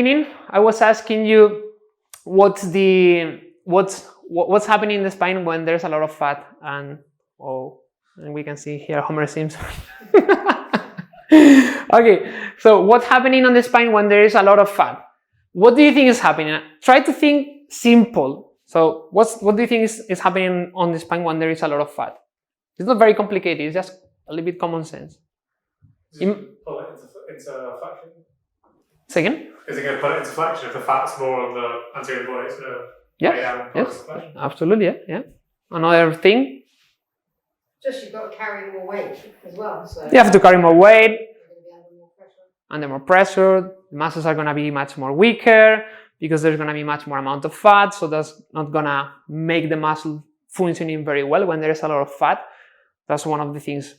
beginning, I was asking you what's happening in the spine when there's a lot of fat, and we can see here Homer Simpson. Okay, so what's happening on the spine when there is a lot of fat? What do you think is happening? Try to think simple. So what do you think is happening on the spine when there is a lot of fat? It's not very complicated, it's just a little bit common sense. Pull it into flexion? Say again? Is it going to put it into flexion if the fat's more on the anterior body? It's going to yes, absolutely, yeah. Another thing. Just you've got to carry more weight as well. So you have to carry more weight. You're going to be under more pressure. Under more pressure, the muscles are going to be much more weaker because there's going to be much more amount of fat, so that's not going to make the muscle functioning very well when there's a lot of fat. That's one of the things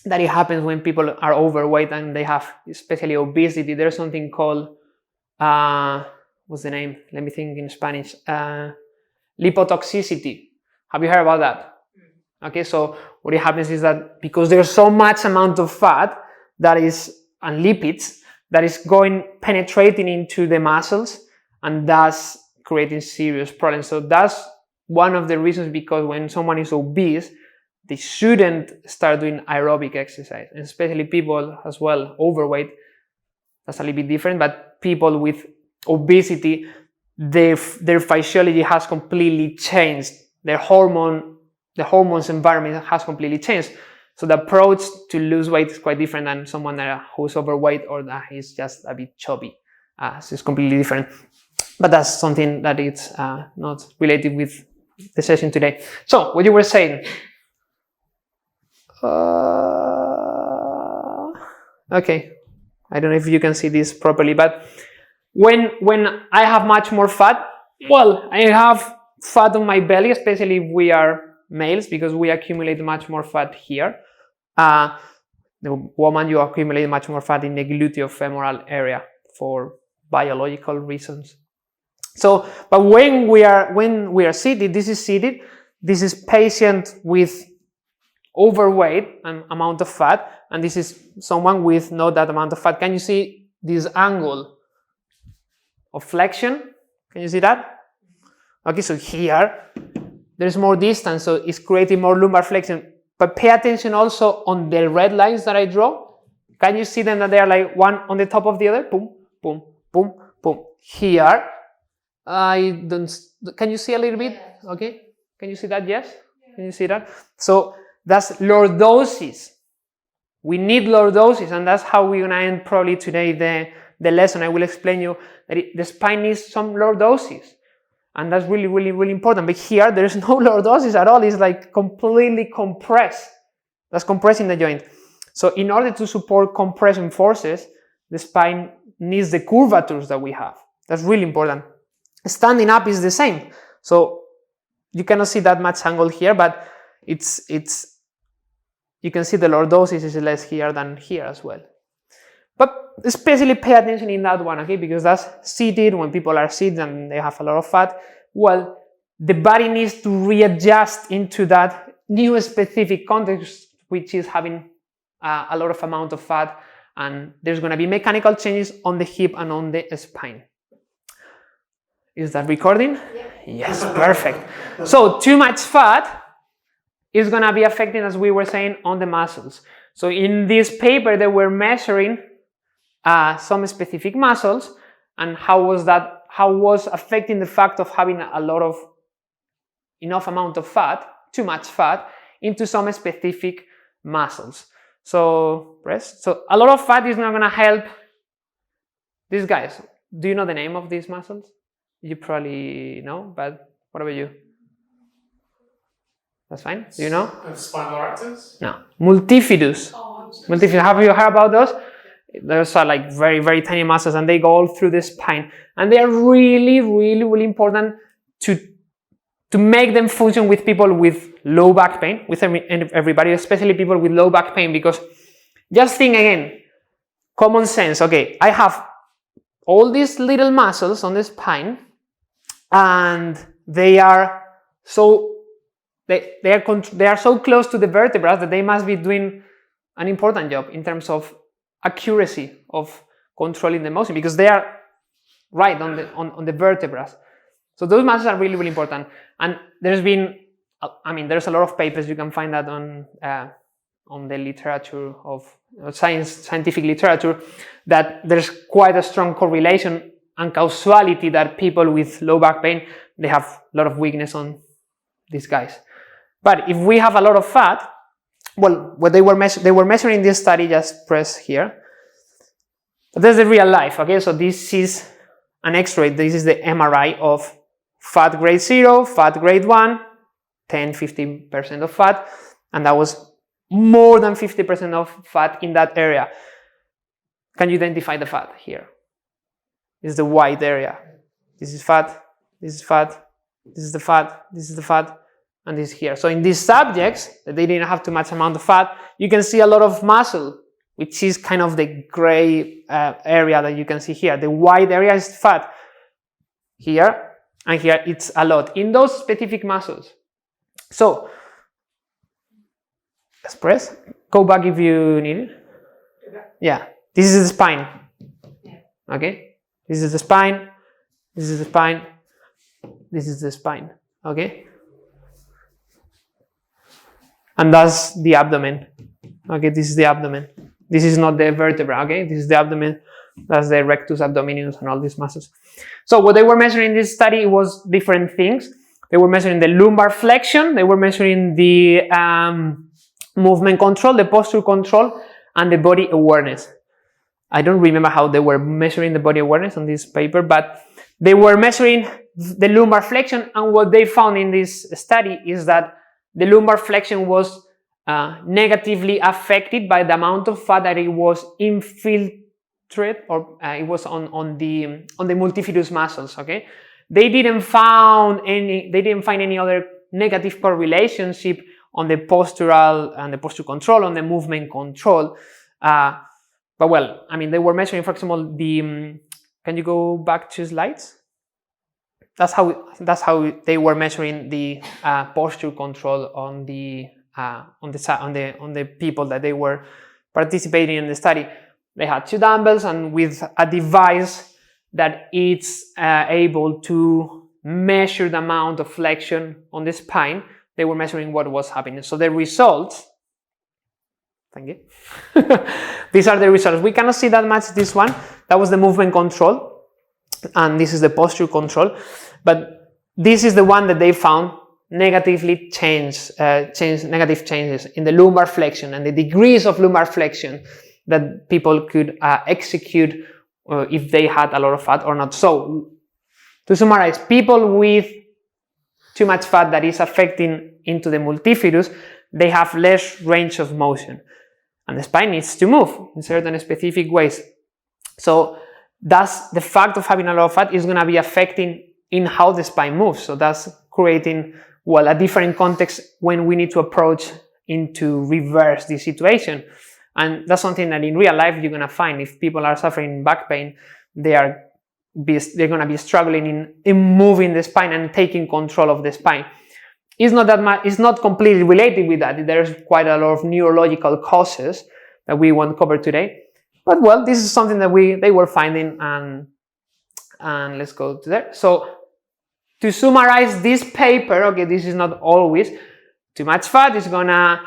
that it happens when people are overweight and they have especially obesity. There's something called, what's the name? Let me think in Spanish. Lipotoxicity. Have you heard about that? Okay, so what it happens is that because there's so much amount of fat and lipids that is penetrating into the muscles and thus creating serious problems. So that's one of the reasons, because when someone is obese, they shouldn't start doing aerobic exercise, and especially people as well, overweight, that's a little bit different, but people with obesity, their physiology has completely changed. The hormones environment has completely changed. So the approach to lose weight is quite different than someone who's overweight or that is just a bit chubby. So it's completely different. But that's something that it's not related with the session today. So what you were saying. Okay, I don't know if you can see this properly, but when I have much more fat, well, I have fat on my belly, especially if we are males, because we accumulate much more fat here. The woman, you accumulate much more fat in the gluteofemoral area for biological reasons. So, but when we are seated, this is patient with overweight and amount of fat, and this is someone with not that amount of fat. Can you see this angle of flexion? Can you see that? Okay, so here there's more distance, so it's creating more lumbar flexion. But pay attention also on the red lines that I draw. Can you see them that they are like one on the top of the other? Boom, boom, boom, boom. Here, I don't. Can you see a little bit? Okay, can you see that? Yes. Can you see that? So that's lordosis. We need lordosis, and that's how we're gonna end probably today the lesson. I will explain you that the spine needs some lordosis, and that's really, really, really important. But here there is no lordosis at all. It's like completely compressed. That's compressing the joint. So in order to support compression forces, the spine needs the curvatures that we have. That's really important. Standing up is the same. So you cannot see that much angle here, but you can see the lordosis is less here than here as well. But especially pay attention in that one, okay? Because that's seated. When people are seated and they have a lot of fat, well, the body needs to readjust into that new specific context, which is having a lot of amount of fat, and there's going to be mechanical changes on the hip and on the spine. Is that recording? Yeah. Yes, perfect. So too much fat is going to be affecting, as we were saying, on the muscles. So in this paper, they were measuring some specific muscles and how was affecting the fact of having enough amount of fat, too much fat, into some specific muscles. So a lot of fat is not going to help these guys. Do you know the name of these muscles? You probably know, but what about you? That's fine. Do you know? Spinal erectors? No. Multifidus. Multifidus. Have you heard about those? Those are like very, very tiny muscles, and they go all through the spine. And they are really, really, really important to make them function with people with low back pain, with everybody, especially people with low back pain, because just think again, common sense. Okay, I have all these little muscles on the spine, and they are so close to the vertebrae that they must be doing an important job in terms of accuracy of controlling the motion, because they are right on the vertebrae. So those muscles are really, really important. And there's been, there's a lot of papers, you can find that on the literature of scientific literature, that there's quite a strong correlation and causality that people with low back pain, they have a lot of weakness on these guys. But if we have a lot of fat, well, what they were measuring in this study, just press here. This is the real life, okay? So this is an X-ray. This is the MRI of fat grade 0, fat grade 1, 10-15% of fat, and that was more than 50% of fat in that area. Can you identify the fat here? This is the white area. This is fat, this is fat, this is the fat, this is the fat, and this here. So in these subjects, that they didn't have too much amount of fat, you can see a lot of muscle, which is kind of the gray area that you can see here. The white area is fat. Here and here it's a lot in those specific muscles. So let's press. Go back if you need it. Yeah, this is the spine. Okay, this is the spine. This is the spine. This is the spine. Okay, and that's the abdomen. Okay, this is the abdomen. This is not the vertebra. Okay, this is the abdomen. That's the rectus abdominis and all these muscles. So what they were measuring in this study was different things. They were measuring the lumbar flexion. They were measuring the movement control, the posture control, and the body awareness. I don't remember how they were measuring the body awareness on this paper, but they were measuring the lumbar flexion, and what they found in this study is that the lumbar flexion was negatively affected by the amount of fat that it was infiltrated, or it was on the multifidus muscles. Okay, they didn't find any other negative correlationship on the postural and the posture control, on the movement control. But well, they were measuring, for example, the. Can you go back 2 slides? That's how they were measuring the posture control on the people that they were participating in the study. They had 2 dumbbells, and with a device that it's able to measure the amount of flexion on the spine, they were measuring what was happening. So the results, thank you. These are the results. We cannot see that much this one. That was the movement control, and this is the posture control. But this is the one that they found negative changes in the lumbar flexion and the degrees of lumbar flexion that people could execute if they had a lot of fat or not. So, to summarize, people with too much fat that is affecting into the multifidus, they have less range of motion, and the spine needs to move in certain specific ways. So that's the fact of having a lot of fat is going to be affecting in how the spine moves. So that's creating, well, a different context when we need to approach into reverse this situation. And that's something that in real life you're going to find. If people are suffering back pain, they're going to be struggling in moving the spine and taking control of the spine. It's not that much, it's not completely related with that. There's quite a lot of neurological causes that we won't cover today. But well, this is something that they were finding, and let's go to there. So to summarize this paper, okay, this is not always too much fat is gonna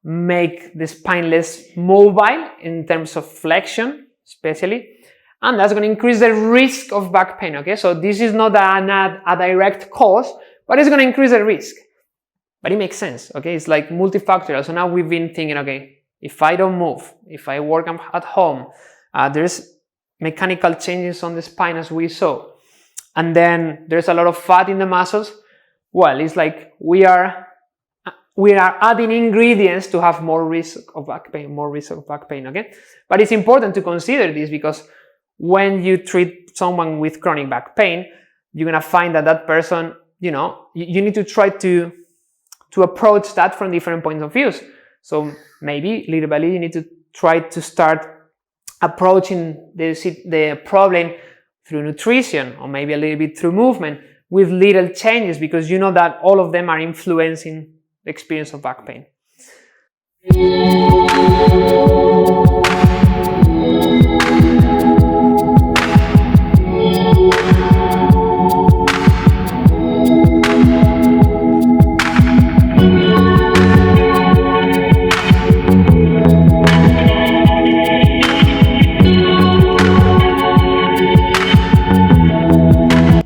make the spine less mobile in terms of flexion, especially, and that's going to increase the risk of back pain. Okay, so this is not a direct cause, but it's going to increase the risk. But it makes sense. Okay, it's like multifactorial. So now we've been thinking, okay, if I don't move, if I work at home, there's mechanical changes on the spine as we saw, and then there's a lot of fat in the muscles. Well, it's like we are adding ingredients to have more risk of back pain, okay? But it's important to consider this, because when you treat someone with chronic back pain, you're gonna find that person, you need to try to approach that from different points of views. So maybe little by little you need to try to start approaching the problem through nutrition, or maybe a little bit through movement, with little changes, because you know that all of them are influencing the experience of back pain.